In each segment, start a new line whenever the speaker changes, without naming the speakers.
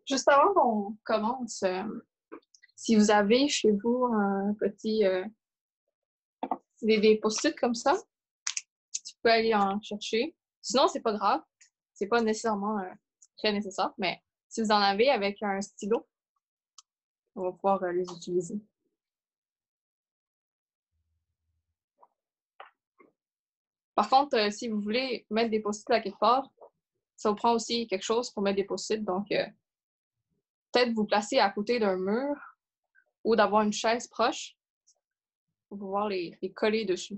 Juste avant qu'on commence, si vous avez chez vous un petit des post-it comme ça, tu peux aller en chercher. Sinon, c'est pas grave. C'est pas nécessairement très nécessaire, mais si vous en avez avec un stylo, on va pouvoir les utiliser. Par contre, si vous voulez mettre des post-it à quelque part, ça vous prend aussi quelque chose pour mettre des post-it. Donc, peut-être vous placer à côté d'un mur ou d'avoir une chaise proche pour pouvoir les coller dessus.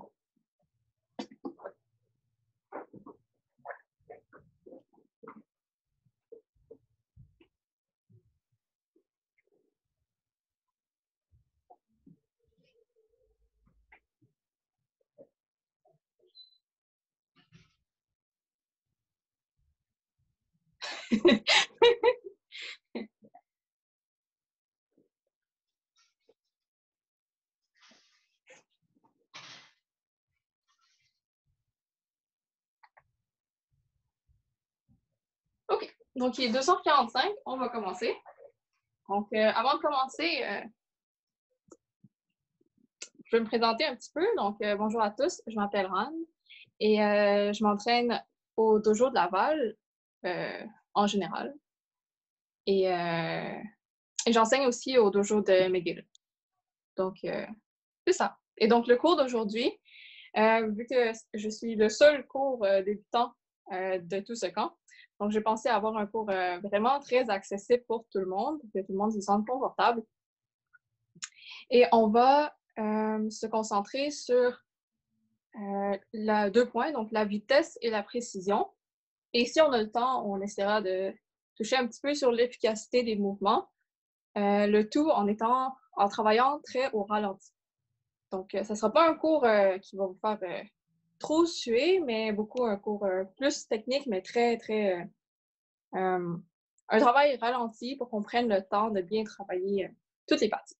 OK. Donc, il est 2h45. On va commencer. Donc, avant de commencer, je vais me présenter un petit peu. Donc, bonjour à tous. Je m'appelle Ran et je m'entraîne au dojo de Laval en général. Et j'enseigne aussi au dojo de McGill. Donc, c'est ça. Et donc, le cours d'aujourd'hui, vu que je suis le seul cours débutant de tout ce camp, donc j'ai pensé avoir un cours vraiment très accessible pour tout le monde, que tout le monde s'y sente confortable. Et on va se concentrer sur 2 points, donc la vitesse et la précision. Et si on a le temps, on essaiera de toucher un petit peu sur l'efficacité des mouvements, le tout en travaillant très au ralenti. Donc, ça ne sera pas un cours qui va vous faire trop suer, mais beaucoup un cours plus technique, mais très, très... un travail ralenti pour qu'on prenne le temps de bien travailler toutes les parties.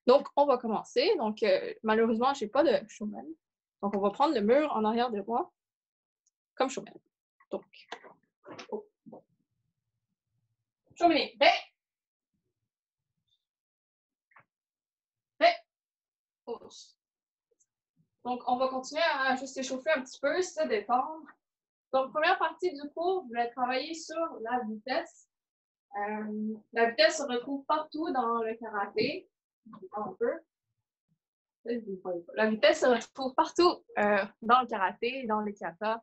Donc, on va commencer. Donc, malheureusement, je n'ai pas de showman. Donc, on va prendre le mur en arrière de moi comme showman. Donc, oh. Showman, prêt? Prêt? Pause. Donc, on va continuer à juste échauffer un petit peu, se détendre. Donc, première partie du cours, je vais travailler sur la vitesse. La vitesse se retrouve partout dans le karaté. Un peu. La vitesse se retrouve partout dans le karaté, dans les katas,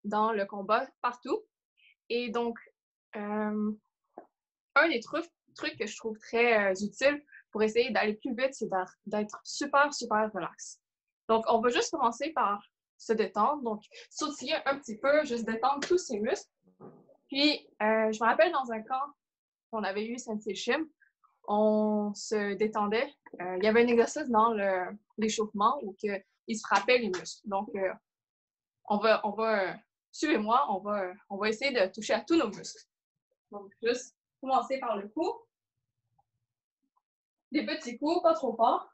dans le combat, partout. Et donc, un des trucs que je trouve très utile pour essayer d'aller plus vite, c'est d'être super, super relax. Donc, on va juste commencer par se détendre. Donc, sautiller un petit peu, juste détendre tous ses muscles. Puis, je me rappelle dans un camp qu'on avait eu Sensei Shim, on se détendait. Il y avait un exercice dans l'échauffement où il se frappait les muscles. Donc, suivez-moi, on va essayer de toucher à tous nos muscles. Donc, juste commencer par le cou. Des petits coups, pas trop forts.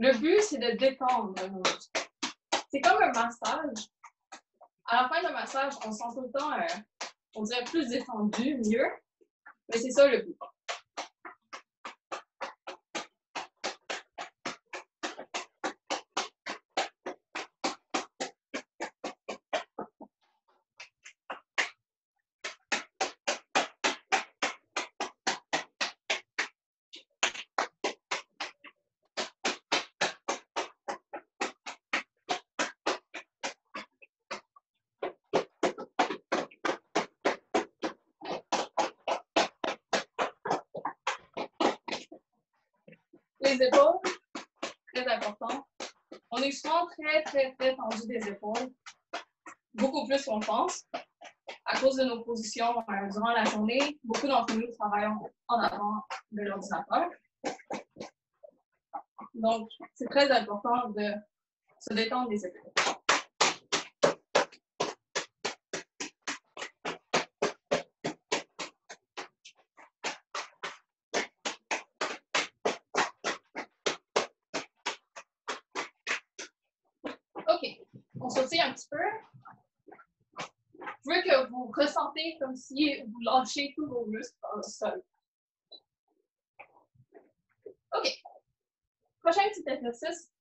Le but, c'est de détendre nos muscles. C'est comme un massage. À la fin d'un massage, on se sent tout le temps, on dirait plus détendu, mieux. Mais c'est ça le but. Les épaules, très important. On est souvent très, très, très tendu des épaules. Beaucoup plus qu'on pense. À cause de nos positions durant la journée, beaucoup d'entre nous travaillons en avant de l'ordinateur. Donc, c'est très important de se détendre les épaules. On sautille un petit peu. Je veux que vous ressentez comme si vous lâchez tous vos muscles dans le sol. OK. Prochain petit exercice.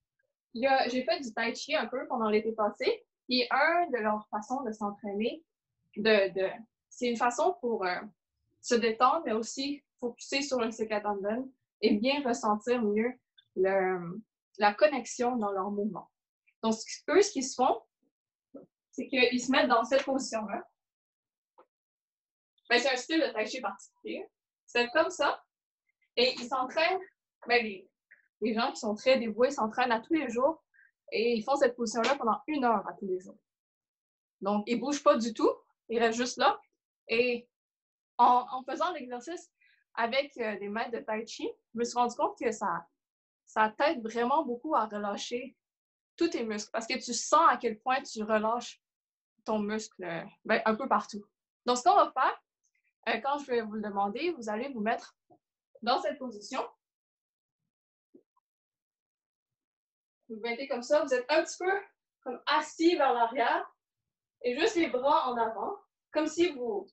J'ai fait du tai chi un peu pendant l'été passé. Et un de leurs façons de s'entraîner, c'est une façon pour se détendre, mais aussi focuser sur le sekatanden et bien ressentir mieux la connexion dans leur mouvement. Donc, eux, ce qu'ils se font, c'est qu'ils se mettent dans cette position-là. Ben, c'est un style de tai chi particulier. C'est comme ça. Et ils s'entraînent, ben, les gens qui sont très dévoués s'entraînent à tous les jours et ils font cette position-là pendant 1 heure à tous les jours. Donc, ils ne bougent pas du tout, ils restent juste là. Et en faisant l'exercice avec des maîtres de tai chi, je me suis rendu compte que ça t'aide vraiment beaucoup à relâcher tous tes muscles parce que tu sens à quel point tu relâches ton muscle un peu partout. Donc, ce qu'on va faire, quand je vais vous le demander, vous allez vous mettre dans cette position. Vous vous mettez comme ça, vous êtes un petit peu comme assis vers l'arrière et juste les bras en avant, comme si vous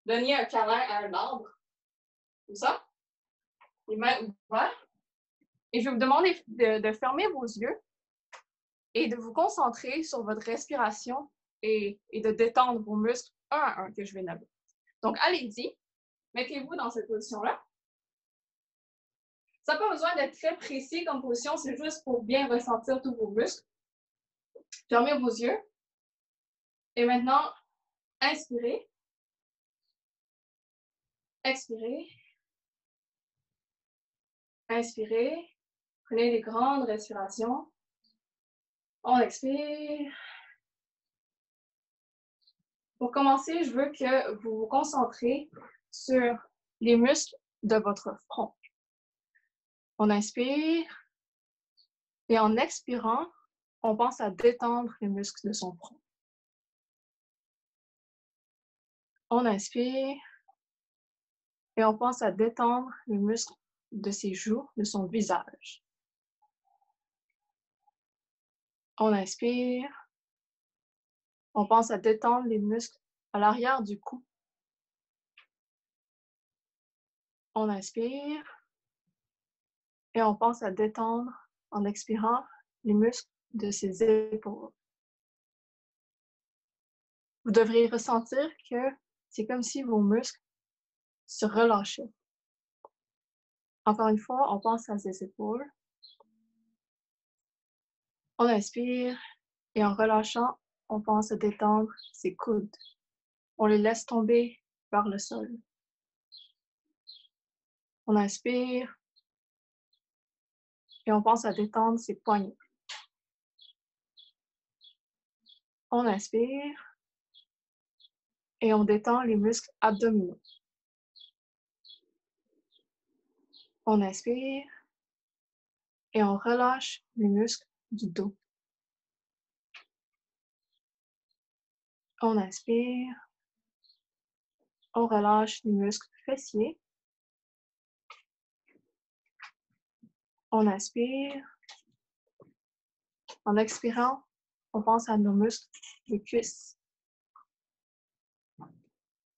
donniez un câlin à un arbre. Comme ça. Les mains ouvertes. Et je vais vous demander de fermer vos yeux et de vous concentrer sur votre respiration et de détendre vos muscles un à un que je vais nommer. Donc, allez-y, mettez-vous dans cette position-là. Ça n'a pas besoin d'être très précis comme position, c'est juste pour bien ressentir tous vos muscles. Fermez vos yeux. Et maintenant, inspirez. Expirez. Inspirez. Prenez des grandes respirations. On expire. Pour commencer, je veux que vous vous concentrez sur les muscles de votre front. On inspire et en expirant, on pense à détendre les muscles de son front. On inspire et on pense à détendre les muscles de ses joues, de son visage. On inspire, on pense à détendre les muscles à l'arrière du cou. On inspire et on pense à détendre en expirant les muscles de ses épaules. Vous devriez ressentir que c'est comme si vos muscles se relâchaient. Encore une fois, on pense à ses épaules. On inspire et en relâchant, on pense à détendre ses coudes. On les laisse tomber vers le sol. On inspire et on pense à détendre ses poignets. On inspire et on détend les muscles abdominaux. On inspire et on relâche les muscles du dos. On inspire, on relâche les muscles fessiers. On inspire. En expirant, on pense à nos muscles des cuisses.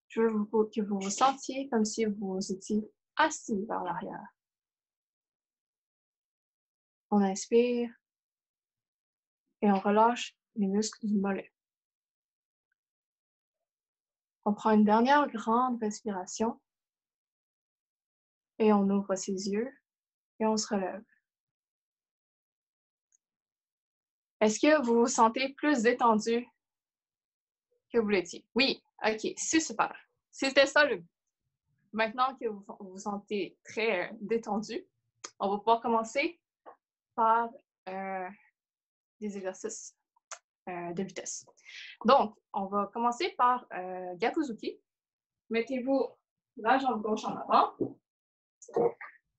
Je veux que vous vous sentiez comme si vous étiez assis vers l'arrière. On inspire et on relâche les muscles du mollet. On prend une dernière grande respiration et on ouvre ses yeux et on se relève. Est-ce que vous vous sentez plus détendu que vous l'étiez? Oui, ok, c'est super. C'était ça le but. Maintenant que vous vous sentez très détendu, on va pouvoir commencer par des exercices de vitesse. Donc, on va commencer par Gakuzuki. Mettez-vous la jambe gauche en avant,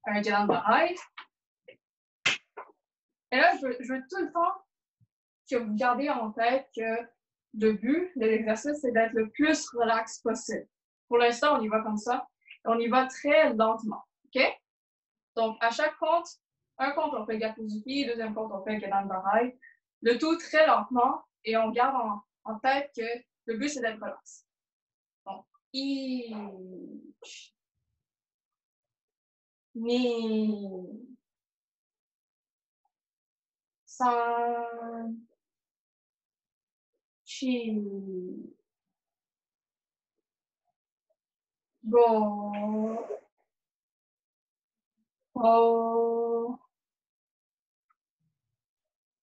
un Jalan Bahai. Et là, je veux tout le temps que vous gardez en tête que le but de l'exercice, c'est d'être le plus relax possible. Pour l'instant, on y va comme ça. On y va très lentement. OK? Donc, à chaque compte, Un compte, on fait Gakuzuki, deuxième compte, on fait Gedan Barai. Le tout très lentement et on garde en tête que le but, c'est d'être relax. Donc, ich, ni, san, chi, go, ho,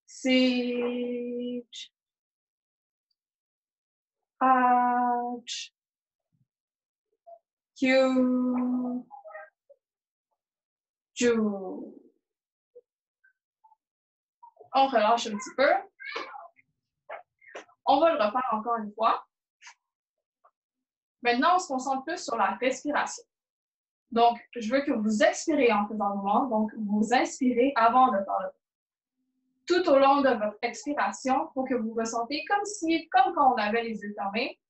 sich, ach, kyu, ju. On relâche un petit peu. On va le refaire encore une fois. Maintenant, on se concentre plus sur la respiration. Donc, je veux que vous expirez en faisant le mouvement. Donc, vous inspirez avant de faire le mouvement. Tout au long de votre expiration, il faut que vous ressentez comme quand on avait les yeux fermés,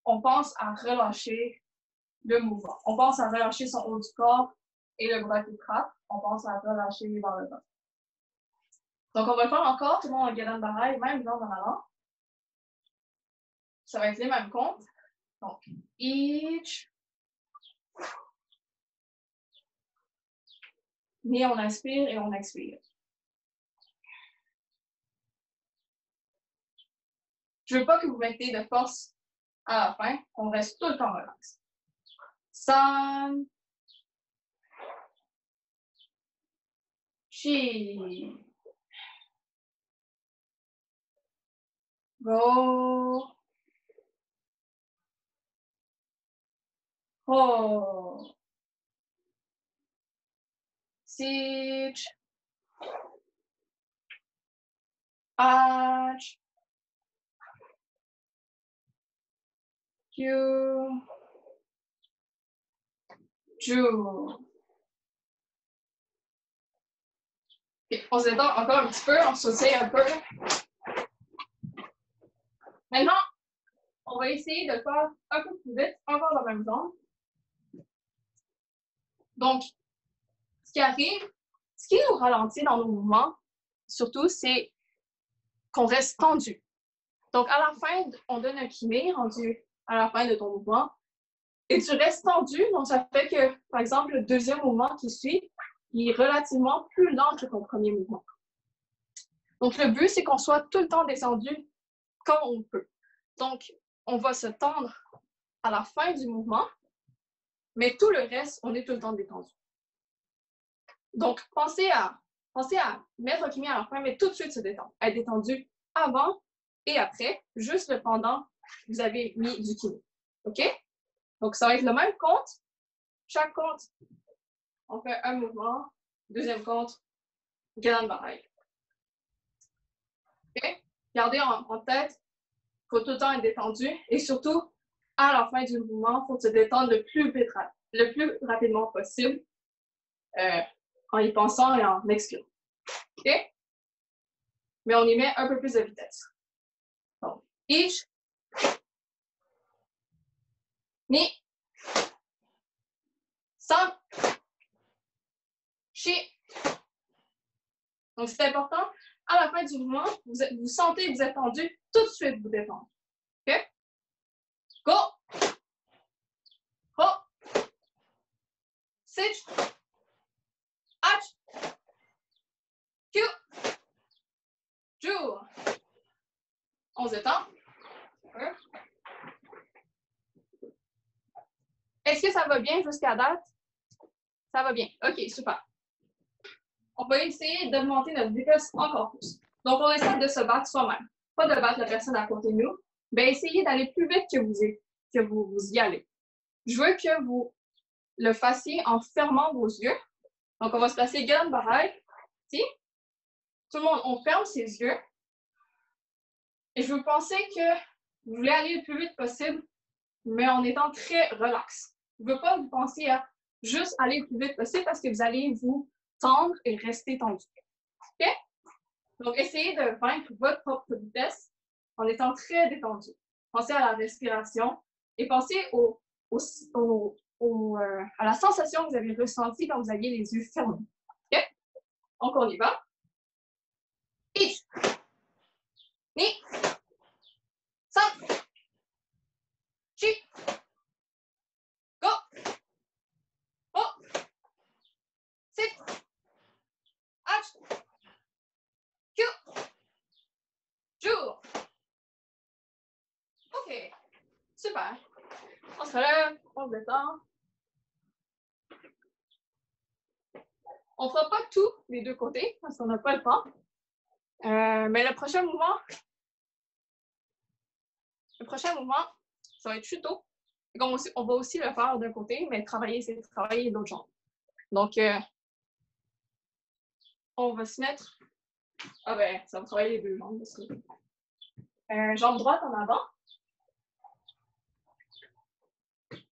on pense à relâcher le mouvement. On pense à relâcher son haut du corps et le bras qui frappe. On pense à relâcher vers le bas. Donc, on va le faire encore, tout le monde en Gedan Barai, même dans l'avant. Ça va être les mêmes comptes. Donc, ich. Ni on inspire et on expire. Je ne veux pas que vous mettez de force à la fin. On reste tout le temps relax. San. Chi. Go. Ho. Sich. Ach. Kyu. Ju. Okay, on se détend encore un petit peu, on sautille un peu. Maintenant, on va essayer de faire un peu plus vite, encore dans la même zone. Donc, ce qui arrive, ce qui nous ralentit dans nos mouvements, surtout, c'est qu'on reste tendu. Donc, à la fin, on donne un kiné rendu à la fin de ton mouvement et tu restes tendu. Donc, ça fait que, par exemple, le deuxième mouvement qui suit, il est relativement plus lent que ton premier mouvement. Donc, le but, c'est qu'on soit tout le temps descendu comme on peut. Donc, on va se tendre à la fin du mouvement, mais tout le reste, on est tout le temps détendu. Donc, pensez à mettre le kiné à la fin, mais tout de suite se détendre. Être détendu avant et après, juste le pendant, vous avez mis du kiné. OK? Donc, ça va être le même compte. Chaque compte, on fait un mouvement. Deuxième compte, Gedan Barai. OK? Gardez en tête, il faut tout le temps être détendu et surtout, à la fin du mouvement, il faut se détendre le plus rapidement possible en y pensant et en excluant. OK? Mais on y met un peu plus de vitesse. Donc, ich, ni, san, chi. Donc, c'est important. À la fin du mouvement, vous sentez que vous êtes tendu, tout de suite vous détendre. OK? Go! Ho! Sich! Ach! Q! Ju! On se détend. Est-ce que ça va bien jusqu'à date? Ça va bien. OK, super. On va essayer d'augmenter notre vitesse encore plus. Donc, on essaie de se battre soi-même. Pas de battre la personne à côté de nous, mais essayez d'aller plus vite que vous y allez. Je veux que vous le fassiez en fermant vos yeux. Donc, on va se placer Gedan Barai. Ici. Tout le monde, on ferme ses yeux. Et je veux penser que vous voulez aller le plus vite possible, mais en étant très relax. Je ne veux pas vous penser à juste aller le plus vite possible parce que vous allez vous tendre et rester tendu. OK? Donc, essayez de vaincre votre propre vitesse en étant très détendu. Pensez à la respiration et pensez à la sensation que vous avez ressentie quand vous aviez les yeux fermés. OK? Donc, on y va. Ich, ni, san, chi, go, ho, sit, ach, kyu, ju. OK, super. On se relève, on se détend. On ne fera pas tout des deux côtés parce qu'on n'a pas le temps. Mais le prochain mouvement, ça va être Shuto. On va aussi le faire d'un côté, mais c'est travailler l'autre jambe. Donc, on va se mettre. Ah ben, ça va travailler les deux jambes aussi. Jambe droite en avant.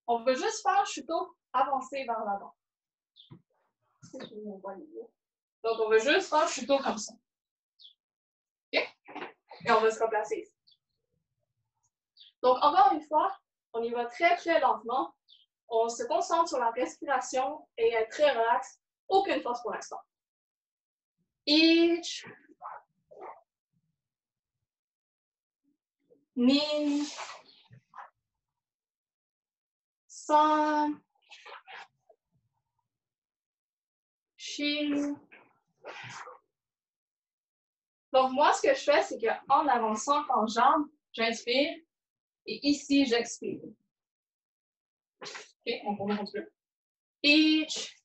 On va juste faire Shuto avancer vers l'avant. Donc, on va juste faire Shuto comme ça. OK? Et on va se replacer ici. Donc, encore une fois, on y va très, très lentement. On se concentre sur la respiration et être très relax. Aucune force pour l'instant. Ich, ni, san, chi. Donc, moi, ce que je fais, c'est qu'en avançant en jambe, j'inspire et ici, j'expire. OK, on commence un petit peu. Ich,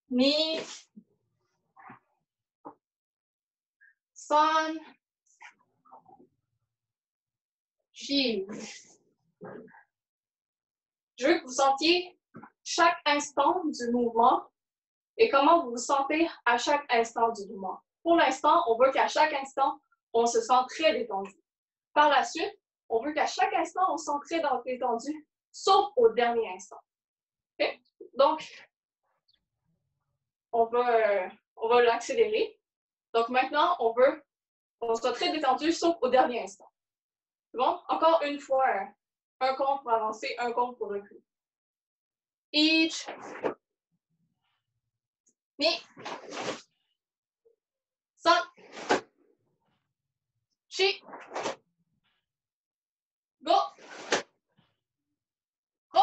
ni, san, chi. Je veux que vous sentiez chaque instant du mouvement et comment vous vous sentez à chaque instant du mouvement. Pour l'instant, on veut qu'à chaque instant, on se sente très détendu. Par la suite, on veut qu'à chaque instant, on se sente très détendu, sauf au dernier instant. Okay? Donc, on va l'accélérer. Donc maintenant, on veut qu'on soit très détendu, sauf au dernier instant. Bon, encore une fois, un compte pour avancer, un compte pour reculer. Ich, ni, san, chi, go, ho,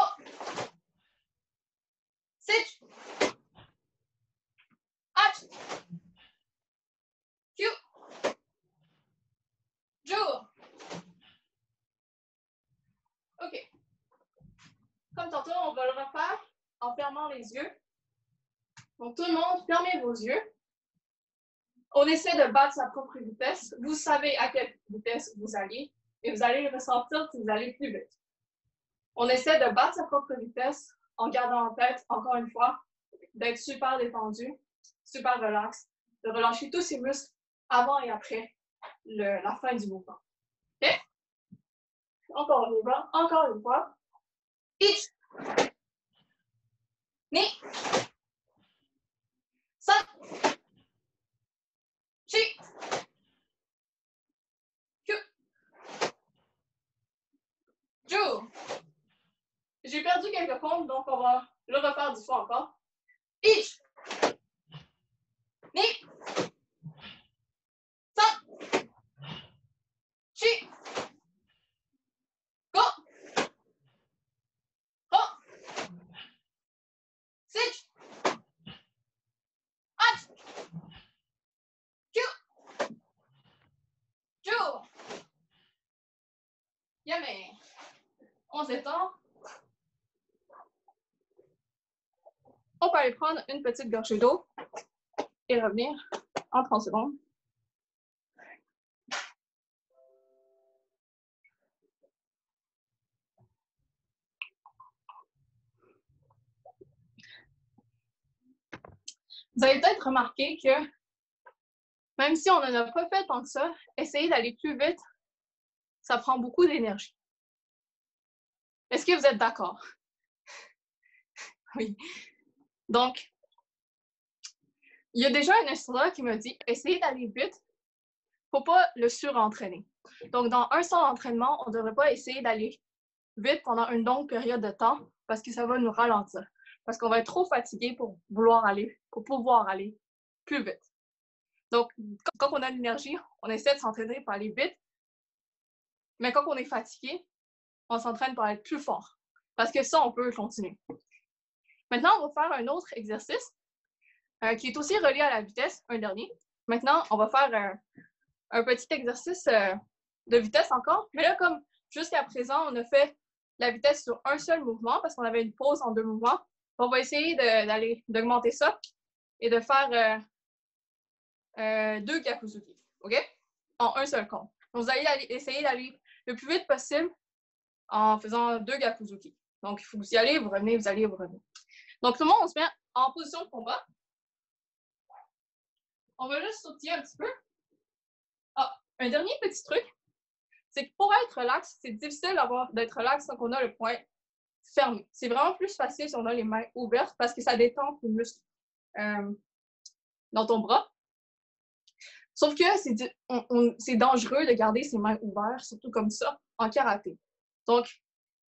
sit, ach, kyu, ju. OK. Comme tantôt, on va le refaire en fermant les yeux. Donc, tout le monde, fermez vos yeux. On essaie de battre sa propre vitesse. Vous savez à quelle vitesse vous allez et vous allez le ressentir si vous allez plus vite. On essaie de battre sa propre vitesse en gardant en tête, encore une fois, d'être super détendu, super relax, de relâcher tous ses muscles avant et après la fin du mouvement. OK? Encore une fois. Ich, ni, san, chi, kyu, ju. J'ai perdu quelques comptes, donc on va le refaire 10 fois encore. Ich, ni, san, chi, go, ho, sit, ach, kyu, ju. Yummy. On s'étend. On peut aller prendre une petite gorgée d'eau et revenir en 30 secondes. Vous avez peut-être remarqué que même si on n'en a pas fait tant que ça, essayer d'aller plus vite, ça prend beaucoup d'énergie. Est-ce que vous êtes d'accord? Oui. Donc, il y a déjà un instructeur qui m'a dit, essayez d'aller vite, il ne faut pas le surentraîner. Donc, dans un seul entraînement, on ne devrait pas essayer d'aller vite pendant une longue période de temps parce que ça va nous ralentir. parce qu'on va être trop fatigué pour pouvoir aller plus vite. Donc, quand on a l'énergie, on essaie de s'entraîner pour aller vite, mais quand on est fatigué, on s'entraîne pour être plus fort, parce que ça, on peut continuer. Maintenant, on va faire un autre exercice qui est aussi relié à la vitesse, un dernier. Maintenant, on va faire un petit exercice de vitesse encore, mais là, comme jusqu'à présent, on a fait la vitesse sur un seul mouvement parce qu'on avait une pause en 2 mouvements. On va essayer d'augmenter ça et de faire 2 Gyakuzuki, OK? En un seul compte. Donc, vous allez essayer d'aller le plus vite possible en faisant 2 Gyakuzuki. Donc, il faut que vous y allez, vous revenez, vous allez, vous revenez. Donc, tout le monde, on se met en position de combat. On va juste sautiller un petit peu. Ah, un dernier petit truc, c'est que pour être relax, c'est difficile d'être relax quand on a le poing fermé. C'est vraiment plus facile si on a les mains ouvertes parce que ça détend les muscles dans ton bras. Sauf que c'est dangereux de garder ses mains ouvertes, surtout comme ça, en karaté. Donc,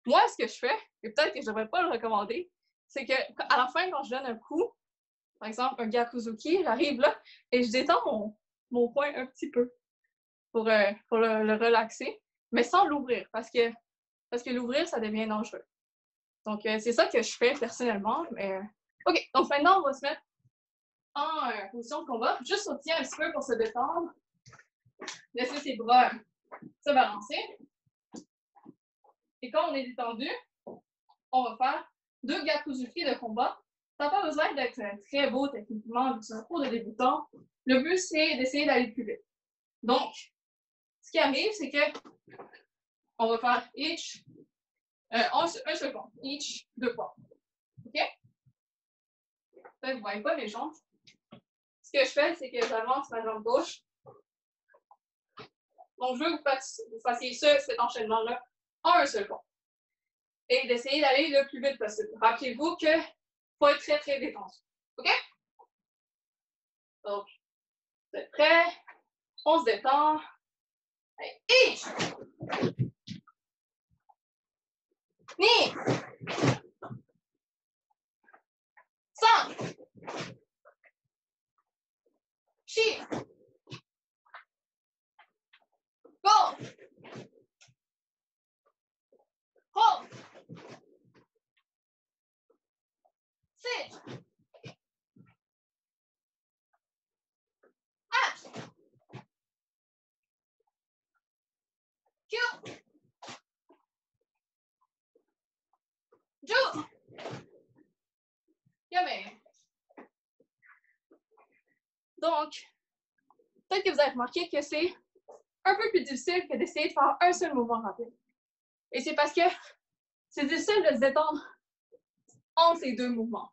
moi, ce que je fais, et peut-être que je ne devrais pas le recommander, c'est qu'à la fin, quand je donne un coup, par exemple un Gyakuzuki, j'arrive là et je détends mon poing un petit peu pour le relaxer, mais sans l'ouvrir, parce que l'ouvrir, ça devient dangereux. Donc, c'est ça que je fais personnellement. Mais OK, donc maintenant, on va se mettre en position de combat. Juste sautiller un petit peu pour se détendre. Laisser ses bras se balancer. Et quand on est détendu, on va faire 2 Gyakuzuki de combat. Ça n'a pas besoin d'être très beau techniquement, c'est un cours de débutant. Le but, c'est d'essayer d'aller plus vite. Donc, ce qui arrive, c'est que on va faire each, un second, each 2 fois. OK? Peut-être que vous ne voyez pas mes jambes. Ce que je fais, c'est que j'avance ma jambe gauche. Donc, je veux que vous fassiez cet enchaînement-là en un seul coup. Et d'essayer d'aller le plus vite possible. Rappelez-vous qu'il faut être très, très détendu. OK? Donc, vous êtes prêts? On se détend. Allez, each! Ni! 3! Shi! Go! Hold! Sit! At! Q! Ju! Yummy! Donc, peut-être que vous avez remarqué que c'est un peu plus difficile que d'essayer de faire un seul mouvement rapide. Et c'est parce que c'est difficile de se détendre entre ces 2 mouvements.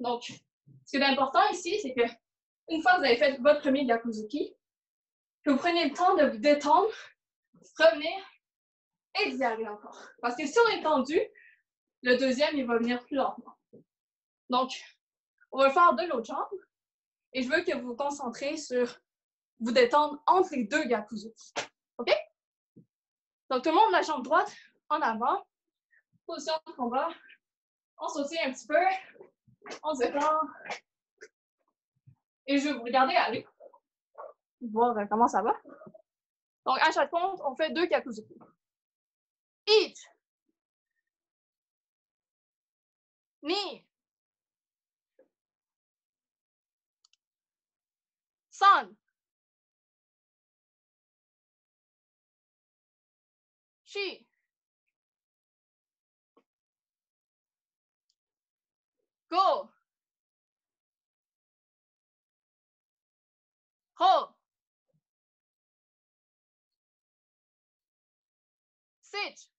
Donc, ce qui est important ici, c'est que une fois que vous avez fait votre premier Gyakuzuki, que vous preniez le temps de vous détendre, revenir et d'y aller encore. Parce que si on est tendu, le deuxième, il va venir plus lentement. Donc, on va le faire de l'autre jambe et je veux que vous vous concentrez sur vous détendre entre les 2 Gyakuzuki. OK? Donc, tout le monde, la jambe droite en avant, position de combat, on sautille un petit peu, on se détend et je vais vous regarder aller, voir comment ça va. Donc, à chaque compte, on fait 2 Gyakuzuki. Each. Ni. San. Shi. Go. Ho. Sit.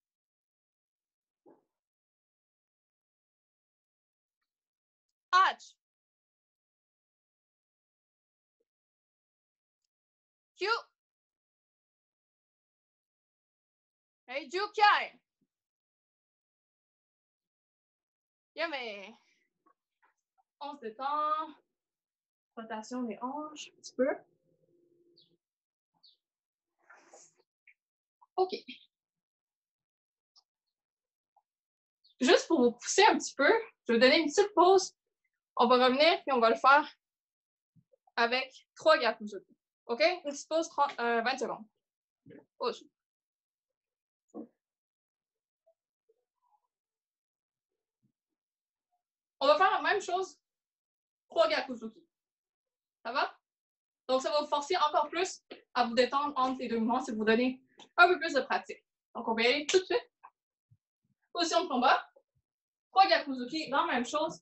Ach. Q. Et Jukai. Yummy. On se détend. Rotation des hanches, un petit peu. OK. Juste pour vous pousser un petit peu, Je vais vous donner une petite pause. On va revenir puis on va le faire avec 3 Gyakuzuki. OK? Une petite pause 20 secondes. Pause. On va faire la même chose, 3 Gyakuzuki. Ça va? Donc, ça va vous forcer encore plus à vous détendre entre les deux mouvements si vous donnez un peu plus de pratique. Donc, on va y aller tout de suite. Position de combat. 3 Gyakuzuki, dans la même chose,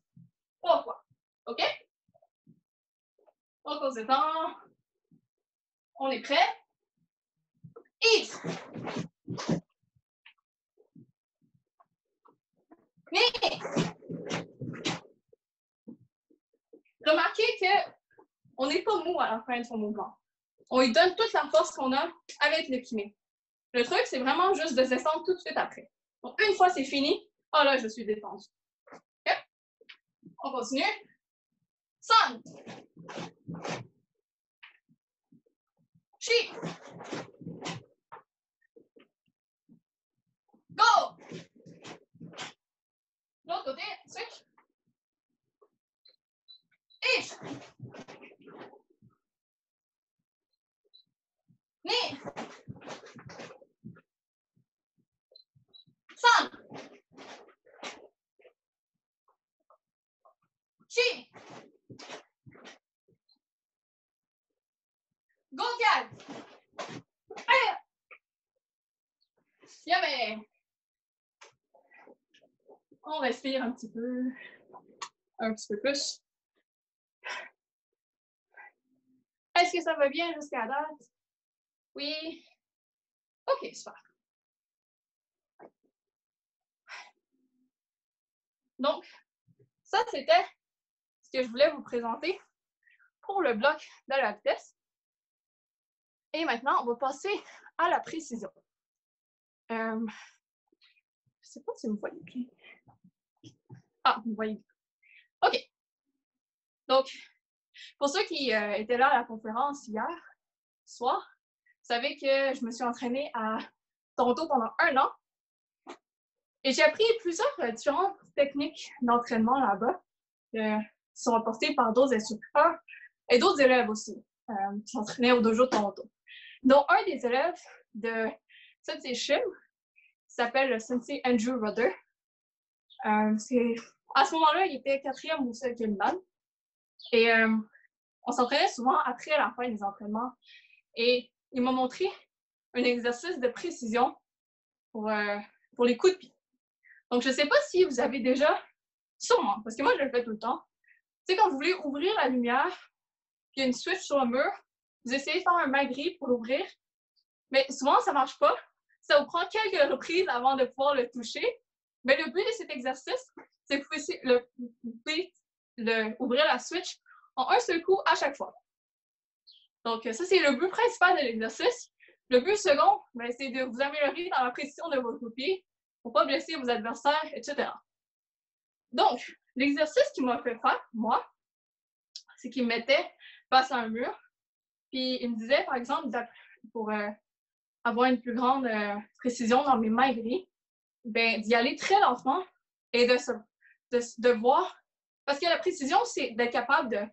3 fois. OK? Donc, on se détend. On est prêt? Et remarquez qu'on n'est pas mou à la fin de son mouvement. On lui donne toute la force qu'on a avec le kiné. Le truc, c'est vraiment juste de descendre tout de suite après. Donc, une fois c'est fini, oh là, je suis détendue. OK? On continue. San. Chi. Go. L'autre côté, switch. Ish. Ni. San. Chi. Gokyal. Yummy. On respire un petit peu plus. Est-ce que ça va bien jusqu'à date? Oui. OK, super. Donc, ça, c'était ce que je voulais vous présenter pour le bloc de la vitesse. Et maintenant, on va passer à la précision. Je ne sais pas si vous voyez bien. Ah, vous voyez bien. OK. Donc, pour ceux qui étaient là à la conférence hier soir, vous savez que je me suis entraînée à Toronto pendant 1 an. Et j'ai appris plusieurs différentes techniques d'entraînement là-bas qui sont apportées par d'autres instructeurs et d'autres élèves aussi qui s'entraînaient au dojo de Toronto. Donc, un des élèves de Sensei Shim s'appelle le Sensei Andrew Rudder. À ce moment-là, il était 4e au cinquième dan. Et on s'entraînait souvent après la fin des entraînements. Et il m'a montré un exercice de précision pour les coups de pied. Donc, je ne sais pas si vous avez déjà, sûrement, parce que moi, je le fais tout le temps. Tu sais, quand vous voulez ouvrir la lumière, puis il y a une switch sur le mur, vous essayez de faire un main gris pour l'ouvrir, mais souvent, ça ne marche pas. Ça vous prend quelques reprises avant de pouvoir le toucher. Mais le but de cet exercice, c'est que vous pouvez ouvrir la switch en un seul coup à chaque fois. Donc, ça, c'est le but principal de l'exercice. Le but second, c'est de vous améliorer dans la précision de vos coups de pied pour ne pas blesser vos adversaires, etc. Donc, l'exercice qu'il m'a fait faire, moi, c'est qu'il me mettait face à un mur, puis il me disait, par exemple, pour avoir une plus grande précision dans mes mains gris, d'y aller très lentement et de voir. Parce que la précision, c'est d'être capable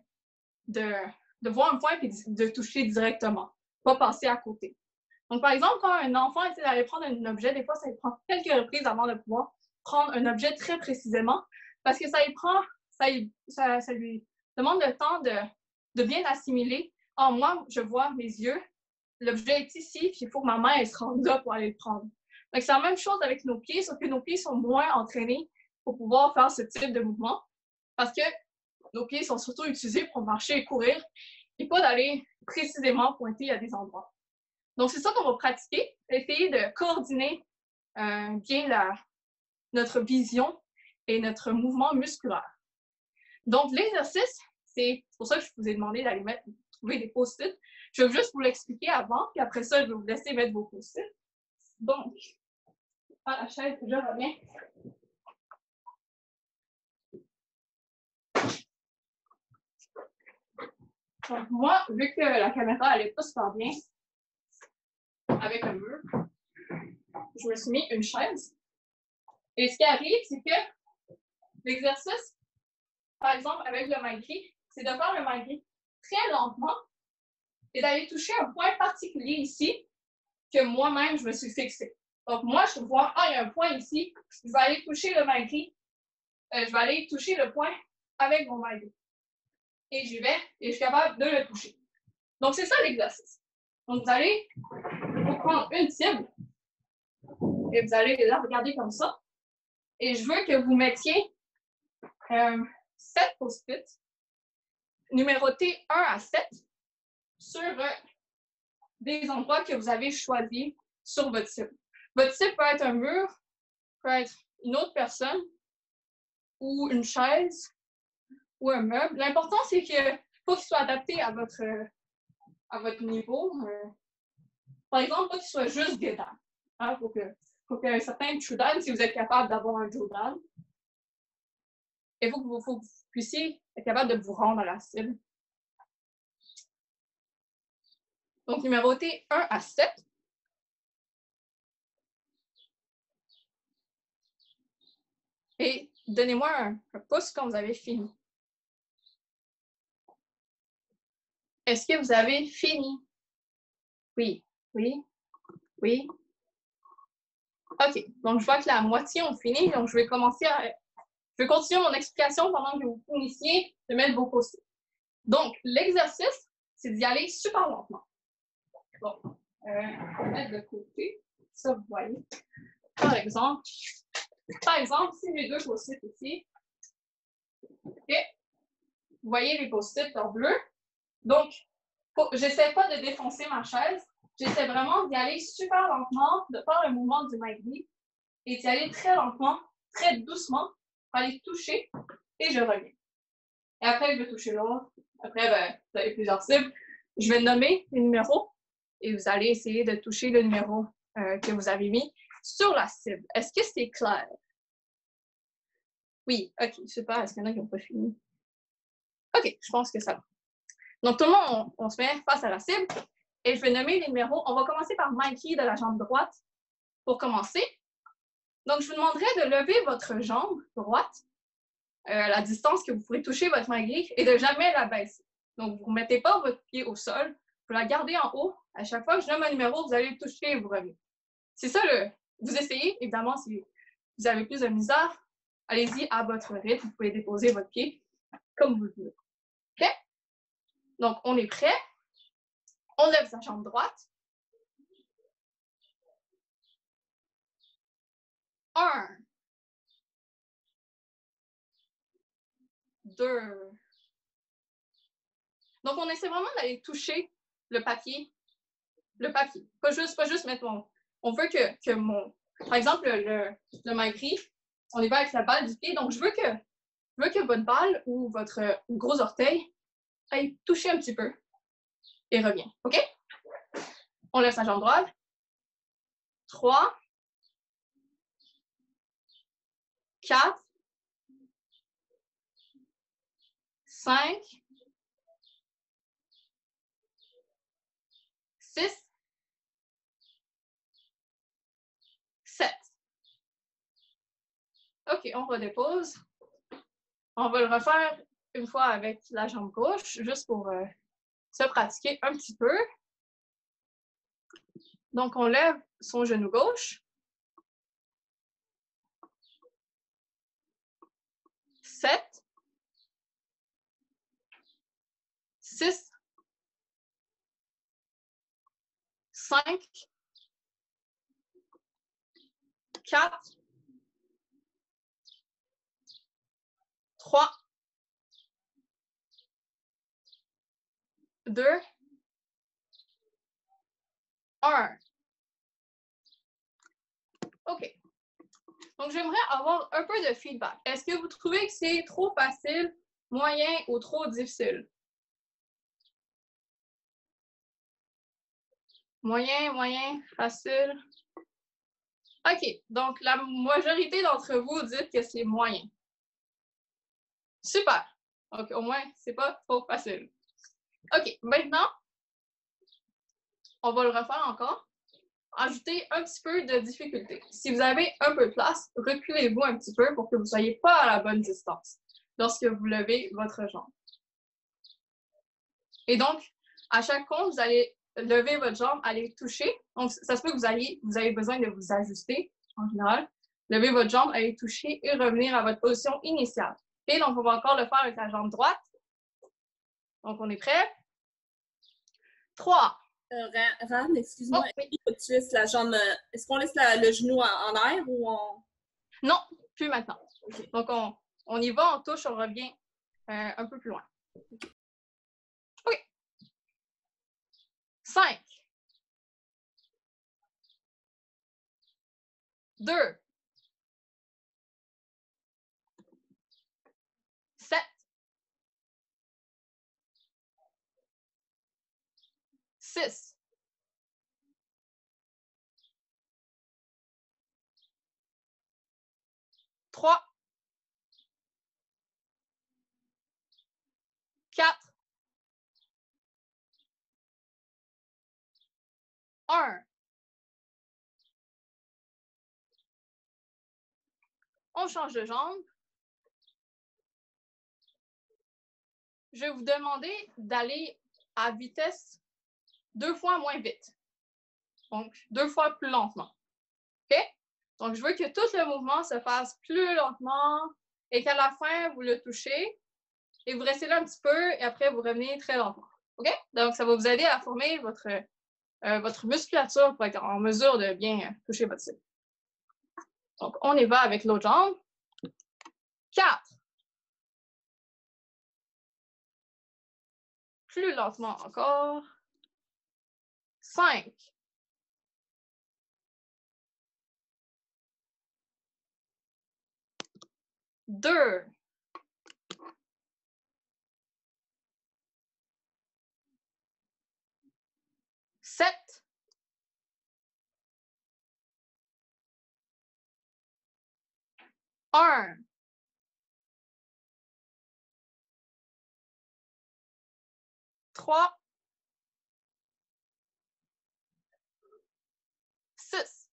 de voir un point et de toucher directement, pas passer à côté. Donc, par exemple, quand un enfant essaie d'aller prendre un objet, des fois, ça lui prend quelques reprises avant de pouvoir prendre un objet très précisément, parce que ça lui demande le temps de bien assimiler. Ah, moi, je vois mes yeux, l'objet est ici, puis il faut que ma main elle se rende là pour aller le prendre. Donc, c'est la même chose avec nos pieds, sauf que nos pieds sont moins entraînés pour pouvoir faire ce type de mouvement, parce que nos pieds sont surtout utilisés pour marcher et courir, et pas d'aller précisément pointer à des endroits. Donc, c'est ça qu'on va pratiquer, essayer de coordonner bien notre vision et notre mouvement musculaire. Donc, l'exercice, c'est pour ça que je vous ai demandé d'aller trouver des post-it. Je vais juste vous l'expliquer avant, puis après ça, je vais vous laisser mettre vos post-it. Donc, à la chaise, je reviens. Donc, moi, vu que la caméra, elle n'est pas super bien avec un mur, je me suis mis une chaise. Et ce qui arrive, c'est que L'exercice, par exemple, avec le main gris, c'est de faire le main gris très lentement et d'aller toucher un point particulier ici que moi-même, je me suis fixé. Donc, moi, je vois, ah, il y a un point ici, je vais aller toucher le main gris. Je vais aller toucher le point avec mon main gris. Et j'y vais et je suis capable de le toucher. Donc, c'est ça l'exercice. Donc, vous allez vous prendre une cible et vous allez la regarder comme ça. Et je veux que vous mettiez 7 post-it numérotés 1 à 7 sur des endroits que vous avez choisis sur votre cible. Votre cible peut être un mur, peut être une autre personne ou une chaise ou un meuble. L'important, c'est qu'il faut qu'il soit adapté à votre niveau. Par exemple, pas qu'il soit juste guédant. Il faut qu'il y ait un certain Jordan si vous êtes capable d'avoir un Jordan. Il faut que vous puissiez être capable de vous rendre à la cible. Donc, numéroté 1 à 7. Et donnez-moi un pouce quand vous avez fini. Est-ce que vous avez fini? Oui, oui, oui. OK. Donc, je vois que la moitié ont fini. Donc, je vais continuer mon explication pendant que vous finissiez de mettre vos post-it. Donc, l'exercice, c'est d'y aller super lentement. Bon, je vais mettre de côté. Ça, vous voyez. Par exemple, si j'ai 2 post-it ici, OK, vous voyez les post-it en bleu. Donc, j'essaie pas de défoncer ma chaise. J'essaie vraiment d'y aller super lentement, de faire le mouvement du main gris et d'y aller très lentement, très doucement, pour aller toucher et je reviens. Et après, je vais toucher l'autre. Après, vous avez plusieurs cibles. Je vais nommer les numéros et vous allez essayer de toucher le numéro que vous avez mis sur la cible. Est-ce que c'est clair? Oui, OK, super. Est-ce qu'il y en a qui n'ont pas fini? OK, je pense que ça va. Donc, tout le monde, on se met face à la cible et je vais nommer les numéros. On va commencer par Mikey de la jambe droite pour commencer. Donc, je vous demanderai de lever votre jambe droite à la distance que vous pourrez toucher votre main grise et de jamais la baisser. Donc, vous ne remettez pas votre pied au sol, vous la gardez en haut. À chaque fois que je nomme un numéro, vous allez le toucher et vous revenez. C'est ça vous essayez, évidemment, si vous avez plus de misère, allez-y à votre rythme, vous pouvez déposer votre pied comme vous le voulez. OK? Donc, on est prêt. On lève sa jambe droite. 1, 2. Donc, on essaie vraiment d'aller toucher le papier. Pas juste mettre on veut que par exemple, le main gris, on y va avec la balle du pied. Donc, je veux que votre balle ou votre gros orteil aille toucher un petit peu et revient. OK? On lève sa jambe droite. 3, 4, 5, 6, 7. OK, on redépose. On va le refaire une fois avec la jambe gauche, juste pour se pratiquer un petit peu. Donc, on lève son genou gauche. 7, 6, 5, 4, 3, 2, 1. OK. Donc, j'aimerais avoir un peu de feedback. Est-ce que vous trouvez que c'est trop facile, moyen ou trop difficile? Moyen, facile. OK. Donc, la majorité d'entre vous dites que c'est moyen. Super. Donc, au moins, c'est pas trop facile. OK. Maintenant, on va le refaire encore. ajouter un petit peu de difficulté. Si vous avez un peu de place, reculez-vous un petit peu pour que vous ne soyez pas à la bonne distance lorsque vous levez votre jambe. Et donc, à chaque compte, vous allez lever votre jambe, aller toucher. Donc, ça se peut que vous avez besoin de vous ajuster en général. Levez votre jambe, aller toucher et revenir à votre position initiale. Et donc, on va encore le faire avec la jambe droite. Donc, on est prêt? 3.
Ran, excuse-moi, tu laisses la jambe. Est-ce qu'on laisse le genou en air ou on.
Non, plus maintenant.
Okay.
Donc, on y va, on touche, on revient un peu plus loin. OK. 5. 2. 7. 6. 3. 4. 1. On change de jambe. Je vais vous demander d'aller à vitesse 2 fois moins vite. Donc, 2 fois plus lentement. OK? Donc, je veux que tout le mouvement se fasse plus lentement et qu'à la fin, vous le touchez et vous restez là un petit peu et après, vous revenez très lentement. OK? Donc, ça va vous aider à former votre musculature pour être en mesure de bien toucher votre cible. Donc, on y va avec l'autre jambe. 4. Plus lentement encore. 5. 2. 7. 1. 3. 6.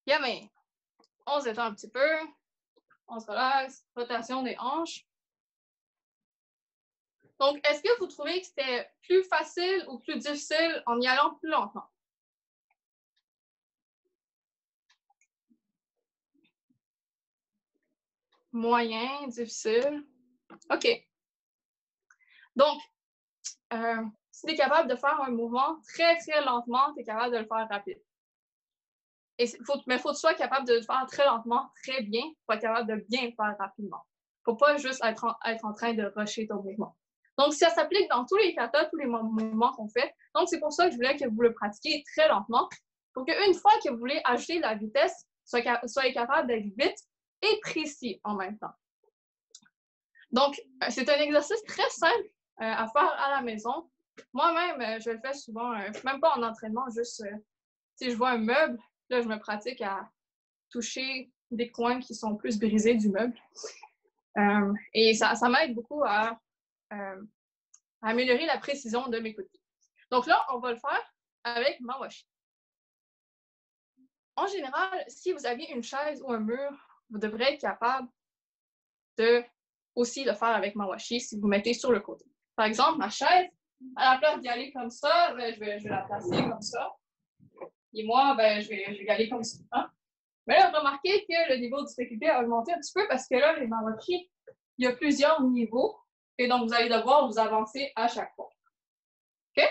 Yummy. On se détend un petit peu. On se relaxe. Rotation des hanches. Donc, est-ce que vous trouvez que c'était plus facile ou plus difficile en y allant plus lentement? Moyen, difficile. OK. Donc, si tu es capable de faire un mouvement très, très lentement, tu es capable de le faire rapide. Mais il faut que tu sois capable de le faire très lentement, très bien, pour être capable de bien le faire rapidement. Il ne faut pas juste être en train de rusher ton mouvement. Donc, ça s'applique dans tous les katas, tous les mouvements qu'on fait. Donc, c'est pour ça que je voulais que vous le pratiquiez très lentement, pour qu'une fois que vous voulez ajouter la vitesse, soyez capable d'être vite et précis en même temps. Donc, c'est un exercice très simple à faire à la maison. Moi-même, je le fais souvent, même pas en entraînement, juste si je vois un meuble, là, je me pratique à toucher des coins qui sont plus brisés du meuble. Et ça m'aide beaucoup à améliorer la précision de mes coups de pied. Donc là, on va le faire avec Mawashi. En général, si vous aviez une chaise ou un mur, vous devrez être capable de aussi le faire avec Mawashi si vous mettez sur le côté. Par exemple, ma chaise, à la place d'y aller comme ça, ben, je vais la placer comme ça. Et moi, ben, je vais y aller comme ça. Hein? Mais là, remarquez que le niveau de difficulté a augmenté un petit peu parce que là, les Mawashi, il y a plusieurs niveaux. Et donc, vous allez devoir vous avancer à chaque fois. OK?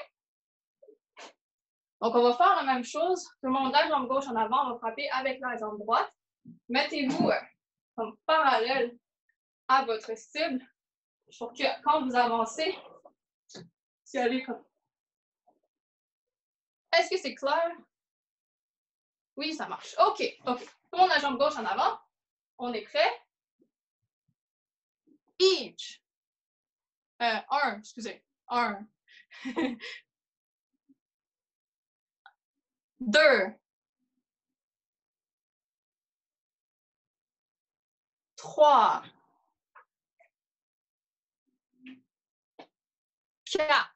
Donc, on va faire la même chose. Tout le monde, la jambe gauche en avant, on va frapper avec la jambe droite. Mettez-vous comme parallèle à votre cible pour que quand vous avancez, tu allez comme. Est-ce que c'est clair? Oui, ça marche. OK, OK. Tout le monde, la jambe gauche en avant. On est prêt? Each. 1, excusez. 1. 2. 3. 4.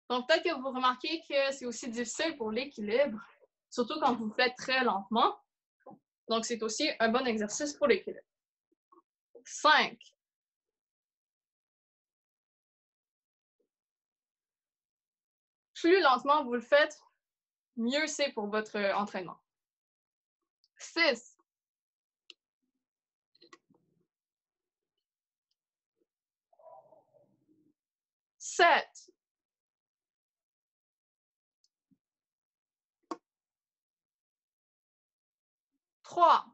Donc, peut-être que vous remarquez que c'est aussi difficile pour l'équilibre, surtout quand vous le faites très lentement. Donc, c'est aussi un bon exercice pour l'équilibre. 5. Plus lentement vous le faites, mieux c'est pour votre entraînement. 6. 7. 3.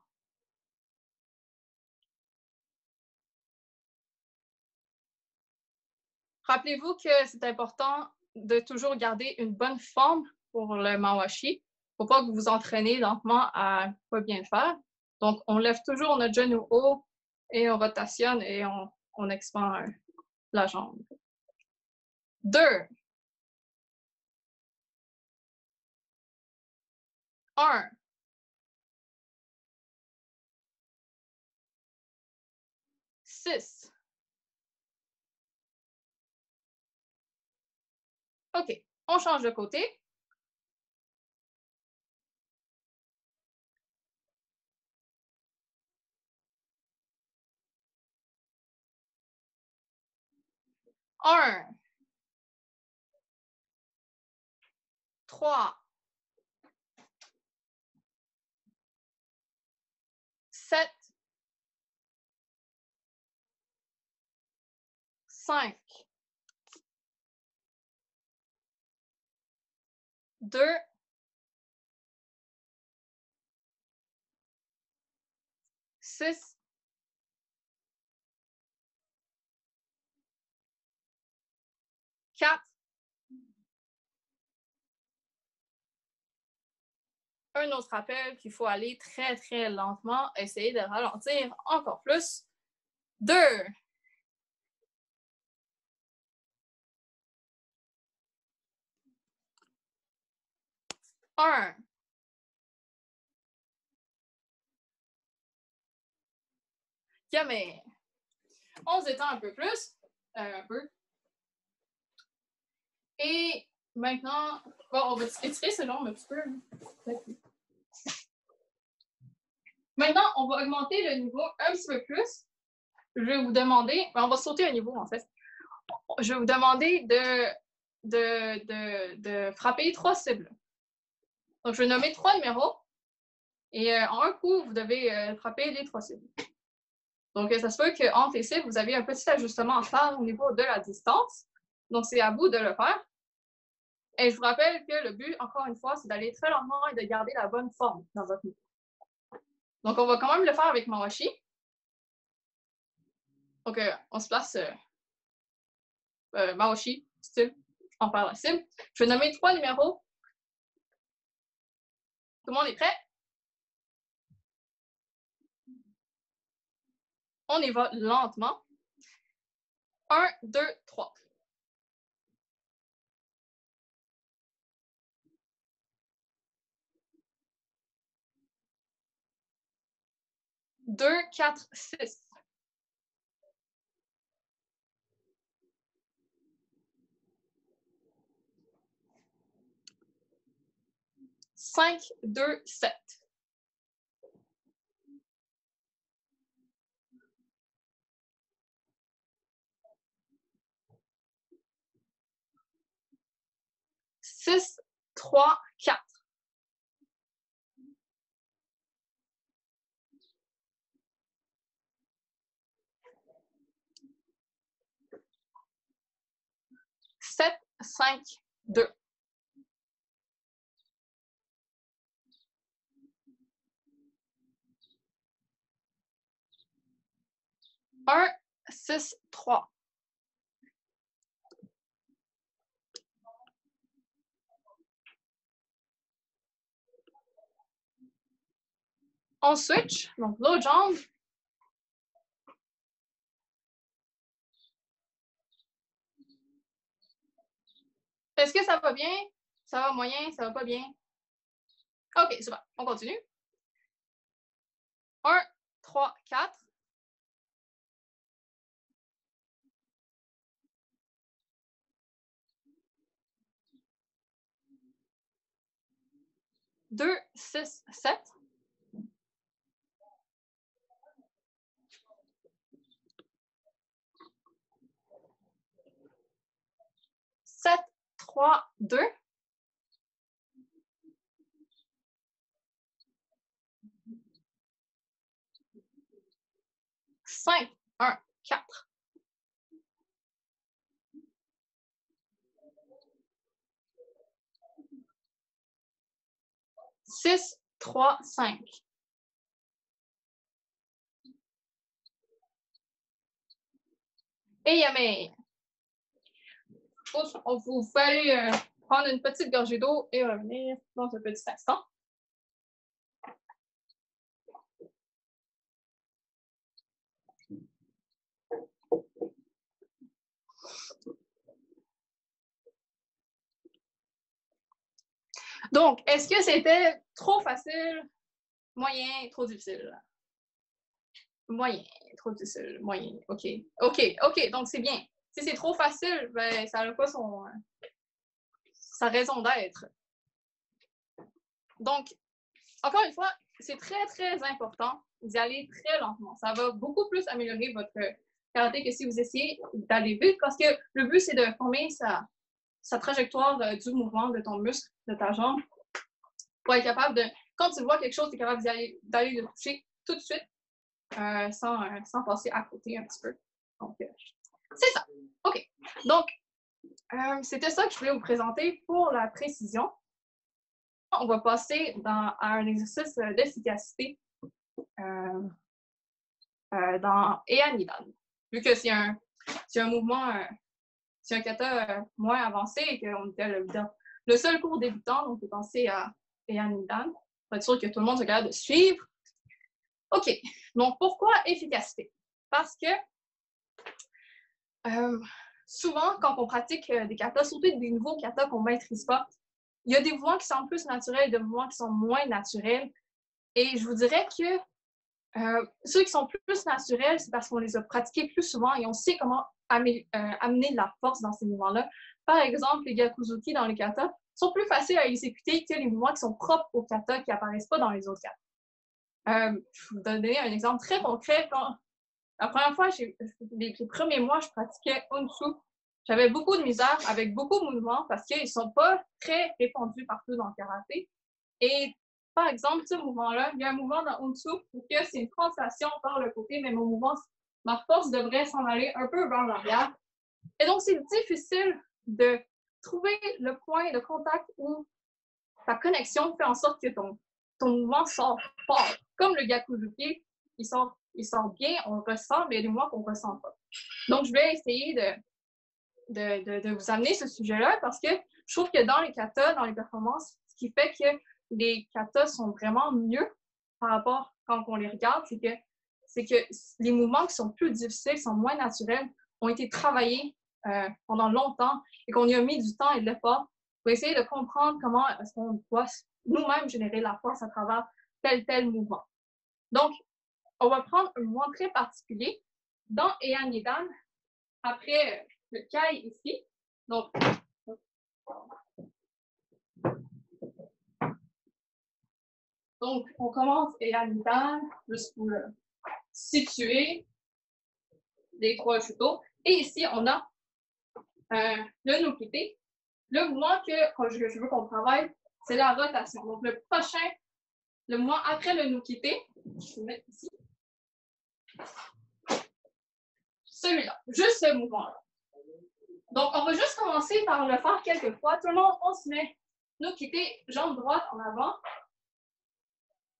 'Rappelez-vous que c'est important de toujours garder une bonne forme pour le mawashi. Il ne faut pas que vous vous entraînez lentement à ne pas bien le faire. Donc, on lève toujours notre genou haut et on rotationne et on expand la jambe. 2. 1. 6. OK, on change de côté. 1. 3. 7. 5. 2. 6. 4. Un autre rappel qu'il faut aller très, très lentement. Essayez de ralentir encore plus. 2. 1. OK, mais on se détend un peu plus. Un peu. Et maintenant, bon, on va étirer ce jambes un petit peu. Maintenant, on va augmenter le niveau un petit peu plus. Je vais vous demander, on va sauter un niveau en fait. Je vais vous demander de frapper 3 cibles. Donc, je vais nommer 3 numéros. Et en un coup, vous devez frapper les 3 cibles. Donc, ça se peut qu'entre les cibles, vous avez un petit ajustement à faire au niveau de la distance. Donc, c'est à vous de le faire. Et je vous rappelle que le but, encore une fois, c'est d'aller très lentement et de garder la bonne forme dans votre niveau. Donc, on va quand même le faire avec mawashi. Donc, on se place mawashi, style, on perd la cible. Je vais nommer 3 numéros. Tout le monde est prêt? On y va lentement. 1, 2, 3. 2, 4, 6. 5, 2, 7. 6, 3, 4. 7, 5, 2. 1, 6, 3. On switch, donc l'autre jambe. Est-ce que ça va bien? Ça va moyen? Ça va pas bien? OK, c'est bon. On continue. 1, 3, 4. 2, 6, 7. 7, 3, 2. 5, 1, 4. 6, 3, 5. Et Yamé. On vous fait aller prendre une petite gorgée d'eau et revenir dans un petit instant. Donc, est-ce que c'était trop facile, moyen, trop difficile? Moyen, trop difficile, moyen, OK. OK, donc c'est bien. Si c'est trop facile, ben, ça n'a pas sa raison d'être. Donc, encore une fois, c'est très, très important d'y aller très lentement. Ça va beaucoup plus améliorer votre karaté que si vous essayez d'aller vite, parce que le but, c'est de former sa trajectoire du mouvement de ton muscle, de ta jambe, pour être capable de, quand tu vois quelque chose, tu es capable d'aller le toucher tout de suite, sans passer à côté un petit peu. Donc, c'est ça. OK. Donc, c'était ça que je voulais vous présenter pour la précision. On va passer à un exercice d'efficacité dans Heian Nidan. Vu que c'est un mouvement, c'est un kata moins avancé et qu'on était le seul cours débutant, donc on peut penser à Heian Nidan pour être sûr que tout le monde soit capable de suivre. OK. Donc, pourquoi efficacité? Parce que souvent, quand on pratique des katas, surtout des nouveaux katas qu'on ne maîtrise pas, il y a des mouvements qui sont plus naturels et des mouvements qui sont moins naturels. Et je vous dirais que ceux qui sont plus naturels, c'est parce qu'on les a pratiqués plus souvent et on sait comment amener de la force dans ces mouvements-là. Par exemple, les Gyakuzuki dans les katas sont plus faciles à exécuter que les mouvements qui sont propres aux katas qui n'apparaissent pas dans les autres katas. Je vais vous donner un exemple très concret. La première fois, les premiers mois, je pratiquais Unshu. J'avais beaucoup de misère avec beaucoup de mouvements parce qu'ils ne sont pas très répandus partout dans le karaté. Et par exemple, ce mouvement-là, il y a un mouvement dans Unshu où c'est une translation par le côté, mais ma force devrait s'en aller un peu vers l'arrière. Et donc, c'est difficile de trouver le point de contact où ta connexion fait en sorte que ton mouvement sort fort. Comme le Gyakuzuki, il sort bien, on le ressent, mais il y a des mouvements qu'on ne ressent pas. Donc, je vais essayer de vous amener ce sujet-là parce que je trouve que dans les katas, dans les performances, ce qui fait que les katas sont vraiment mieux par rapport quand on les regarde, c'est que les mouvements qui sont plus difficiles, qui sont moins naturels, ont été travaillés pendant longtemps et qu'on y a mis du temps et de l'effort pour essayer de comprendre comment est-ce qu'on doit nous-mêmes générer la force à travers tel mouvement. Donc, on va prendre un mouvement très particulier dans Heian Nidan, après le kai ici. Donc, on commence Heian Nidan, juste pour situer les trois judo. Et ici, on a le no-kite. Le mouvement que je veux qu'on travaille, c'est la rotation. Donc, le mouvement après le no-kite, je vais mettre ici. Celui-là, juste ce mouvement-là. Donc, on va juste commencer par le faire quelques fois. Tout le monde, on se met no-kite, jambe droite en avant.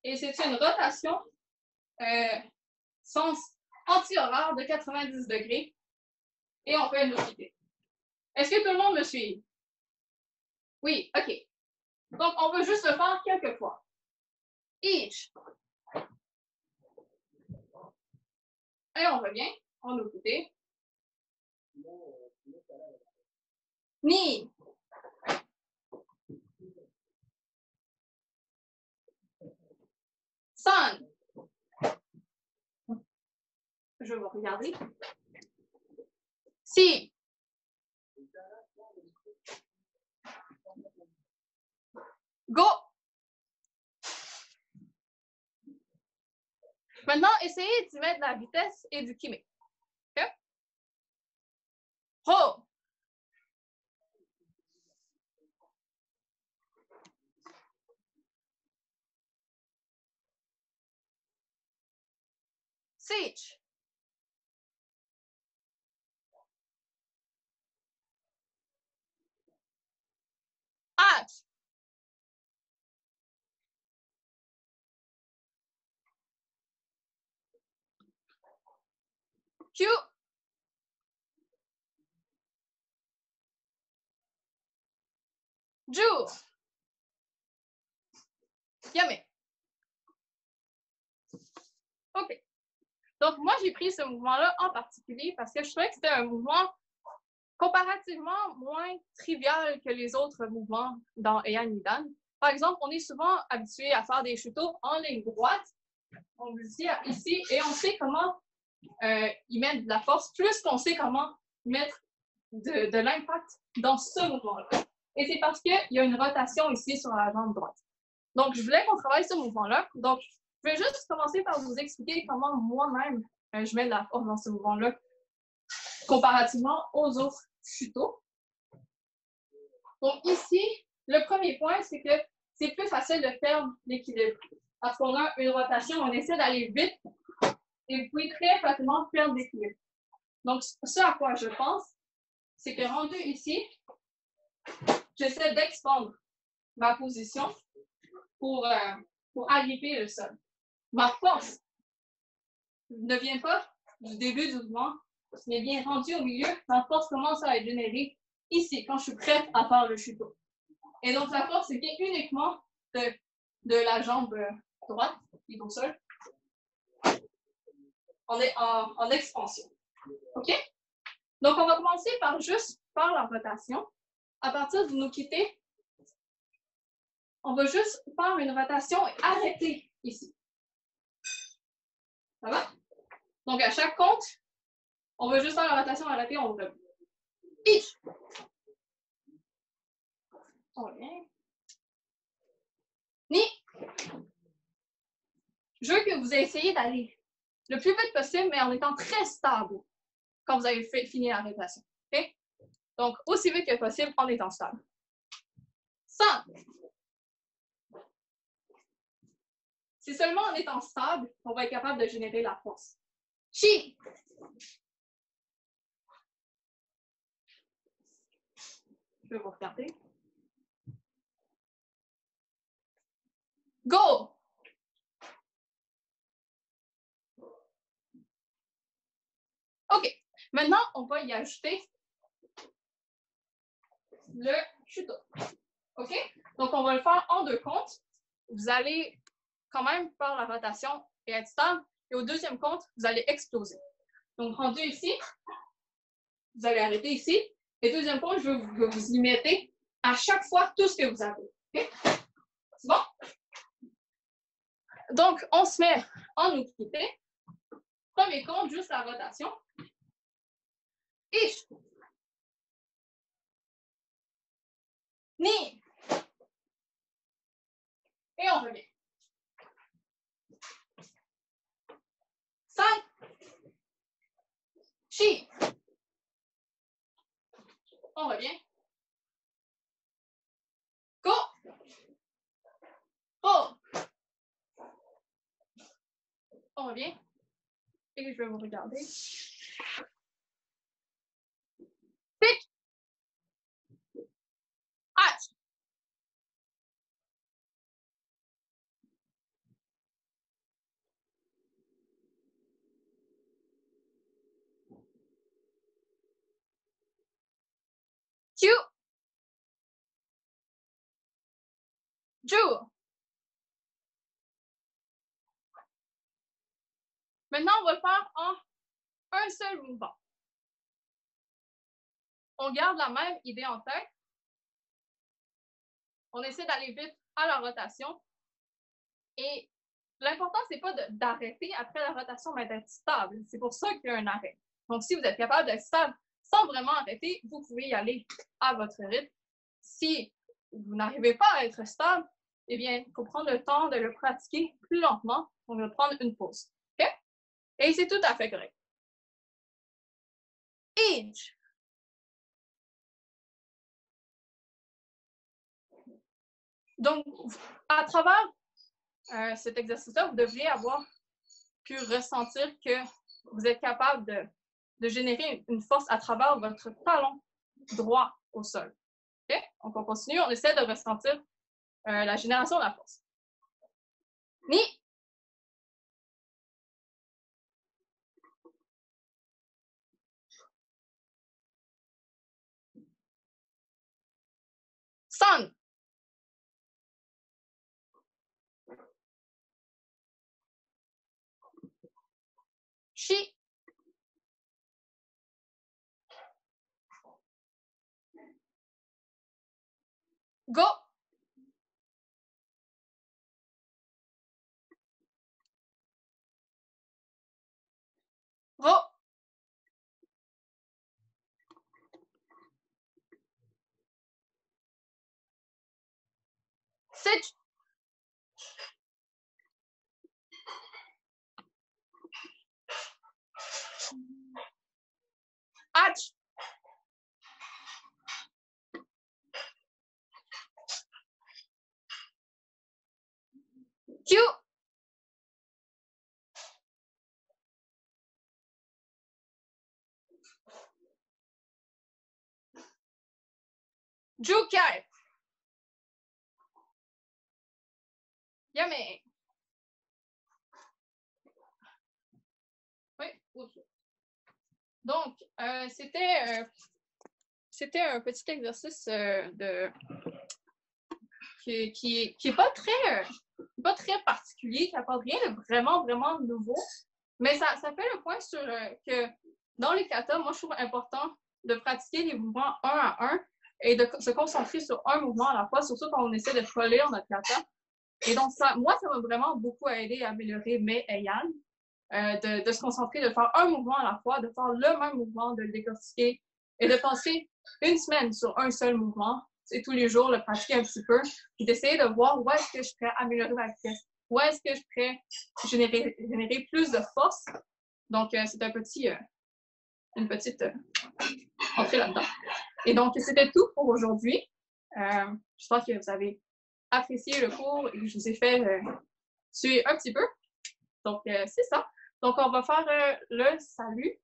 Et c'est une rotation sens anti-horaire de 90 degrés. Et on fait le no-kite. Est-ce que tout le monde me suit? Oui, OK. Donc, on va juste le faire quelques fois. Each. Et on revient. On no-kite. Ni. San. Je vais regarder. Si. Go. Maintenant, essayez d'y mettre de la vitesse et du kimé. OK? Ho! Siege. H. Q. Ju. Yame. OK. Donc, moi, j'ai pris ce mouvement-là en particulier parce que je trouvais que c'était un mouvement comparativement moins trivial que les autres mouvements dans Heian Nidan. Par exemple, on est souvent habitué à faire des shuto en ligne droite. On le dit ici, et on sait comment y mettre de la force, plus qu'on sait comment mettre de l'impact dans ce mouvement-là. Et c'est parce qu'il y a une rotation ici sur la jambe droite. Donc, je voulais qu'on travaille ce mouvement-là. Donc, je vais juste commencer par vous expliquer comment moi-même je mets de la force dans ce mouvement-là comparativement aux autres shuto. Donc, ici, le premier point, c'est que c'est plus facile de perdre l'équilibre. Parce qu'on a une rotation, on essaie d'aller vite et vous pouvez très facilement perdre l'équilibre. Donc, ce à quoi je pense, c'est que rendu ici, j'essaie d'expandre ma position pour agripper le sol. Ma force ne vient pas du début du mouvement, mais bien rendu au milieu, ma force commence à être générée ici, quand je suis prête à faire le shuto. Et donc, la force, c'est uniquement de la jambe droite, qui est au sol. On est en expansion. OK? Donc, on va commencer par juste faire la rotation. À partir de nous quitter, on va juste faire une rotation et arrêter ici. Ça va? Donc, à chaque compte, on va juste faire la rotation, arrêter, on revient. Ich. On revient. Ni. Je veux que vous essayez d'aller le plus vite possible, mais en étant très stable quand vous avez fini la rotation. OK? Donc, aussi vite que possible en étant stable. 100. C'est seulement en étant stable qu'on va être capable de générer la force. Chi. Je vais vous regarder. Go. OK. Maintenant, on va y ajouter le shuto. OK? Donc, on va le faire en deux comptes. Vous allez quand même faire la rotation et être stable. Et au deuxième compte, vous allez exploser. Donc, rendu ici, vous allez arrêter ici. Et deuxième compte, je vais vous y mettre à chaque fois tout ce que vous avez. OK? C'est bon? Donc, on se met en utilité. Premier compte, juste la rotation. Ich. Ni. Et on revient. 5. Chi. On revient. Go. Go. On revient. Et je vais vous regarder. Pic. H. Q. Ju. Maintenant, on va le faire en un seul mouvement. On garde la même idée en tête. On essaie d'aller vite à la rotation. Et l'important, ce n'est pas d'arrêter après la rotation, mais d'être stable. C'est pour ça qu'il y a un arrêt. Donc, si vous êtes capable d'être stable sans vraiment arrêter, vous pouvez y aller à votre rythme. Si vous n'arrivez pas à être stable, eh bien, il faut prendre le temps de le pratiquer plus lentement. On va prendre une pause. OK? Et c'est tout à fait correct. Age. Donc, à travers cet exercice-là, vous devriez avoir pu ressentir que vous êtes capable de générer une force à travers votre talon droit au sol. Okay? Donc, on continue, on essaie de ressentir la génération de la force. Ni. San. Shi. Go. Ro. Sich. Ach. Q. Jukai. Yame. Oui. Donc, c'était un petit exercice qui est pas très particulier, qui n'apporte rien de vraiment nouveau, mais ça fait le point sur que dans les katas, moi, je trouve important de pratiquer les mouvements un à un et de se concentrer sur un mouvement à la fois, surtout quand on essaie de coller notre kata. Et donc, moi, ça m'a vraiment beaucoup aidé à améliorer mes Heian, de se concentrer, de faire un mouvement à la fois, de faire le même mouvement, de le décortiquer et de passer une semaine sur un seul mouvement, et tous les jours, le pratiquer un petit peu, puis d'essayer de voir où est-ce que je pourrais améliorer ma vitesse, où est-ce que je pourrais générer plus de force. Donc, c'est une petite entrée là-dedans. Et donc, c'était tout pour aujourd'hui. J'espère que vous avez apprécié le cours et que je vous ai fait suer un petit peu. Donc, c'est ça. Donc, on va faire le salut.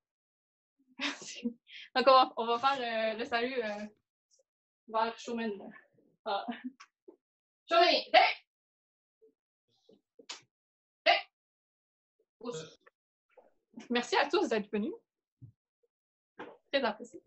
Donc, on va faire le salut vers Shomen. Shomen, merci à tous d'être venus. Très apprécié.